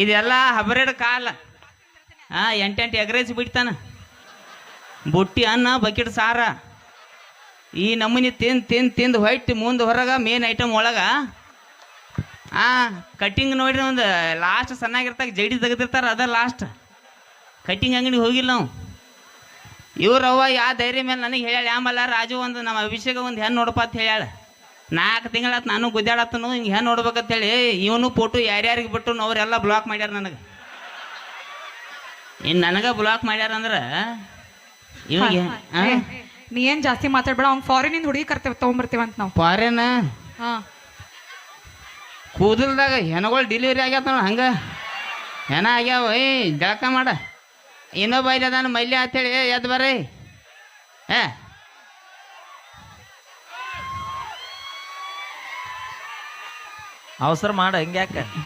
ಇದೆಲ್ಲ ಹಬರೇಡ್ ಕಾಲ. ಎಂಟೆಂಟು ಎಗ್ರೇಜ್ ಬಿಡ್ತಾನ, ಬುಟ್ಟಿ ಅನ್ನ ಬಕೆಟ್ ಸಾರ, ಈ ನಮೂನಿ ತಿಂದು ಹೊಯ್ತು ಮುಂದೆ ಹೊರಗ ಮೇನ್ ಐಟಮ್ ಒಳಗ ಕಟ್ಟಿಂಗ್ ನೋಡ್ರಿ ಒಂದು ಲಾಸ್ಟ್ ಸಣ್ಣಾಗಿರ್ತಾಗ ಜಡಿ ತೆಗೆದಿರ್ತಾರ, ಅದ ಲಾಸ್ಟ್ ಕಟ್ಟಿಂಗ್ ಅಂಗಡಿ ಹೋಗಿಲ್ಲ ನಾವು. ಇವ್ರವ್ವ ಯಾವ ಧೈರ್ಯ ಮೇಲೆ ನನಗೆ ಹೇಳ್ಯಾಳ, ಆಮೇಲೆ ರಾಜು ಒಂದು ನಮ್ಮ ಅಭಿಷೇಕ ಒಂದು ಹೆಣ್ಣು ನೋಡಪ್ಪ ಅಂತ ಹೇಳ್ಯಾಳ. 4 ತಿಂಗಳಾತು ನಾನು ಗುದ್ದಾಡತ್ತನು ಹಿಂಗೆ ಹೆಣ್ಣು ನೋಡ್ಬೇಕಂತೇಳಿ. ಇವನು ಫೋಟೋ ಯಾರ್ಯಾರಿಗೆ ಬಿಟ್ಟು ಅವರೆಲ್ಲ ಬ್ಲಾಕ್ ಮಾಡ್ಯಾರ ನನಗೆ. ಇನ್ನು ನನಗೆ ಬ್ಲಾಕ್ ಮಾಡ್ಯಾರ ಅಂದ್ರೆ ಇವಾಗ ನೀ ಏನ್ ಜಾಸ್ತಿ ಮಾತಾಡ್ಬೇಡ. ಅವ್ನು ಫಾರಿನಿಂದ ಹುಡುಗಿ ಕರ್ತೇವೆ ತೊಗೊಂಬರ್ತೀವಂತ ನಾವು. ಫಾರಿನ್ ಕೂದಲ್ದಾಗ ಹೆಣಗಳು ಡೆಲಿವರಿ ಆಗ್ಯಾವ ನೋಡ, ಹಂಗೆ ಹೆಣ ಆಗ್ಯಾವ. ಜಳಕ ಮಾಡ, ಇನ್ನೊಬ್ಬ ಇಲ್ಲ ನಾನು ಮಲ್ಯ ಅಂತೇಳಿ ಎದ್ದು ಬರ್ರಿ. ಅವಸರ ಮಾಡ, ಹಿಂಗ್ಯಾಕ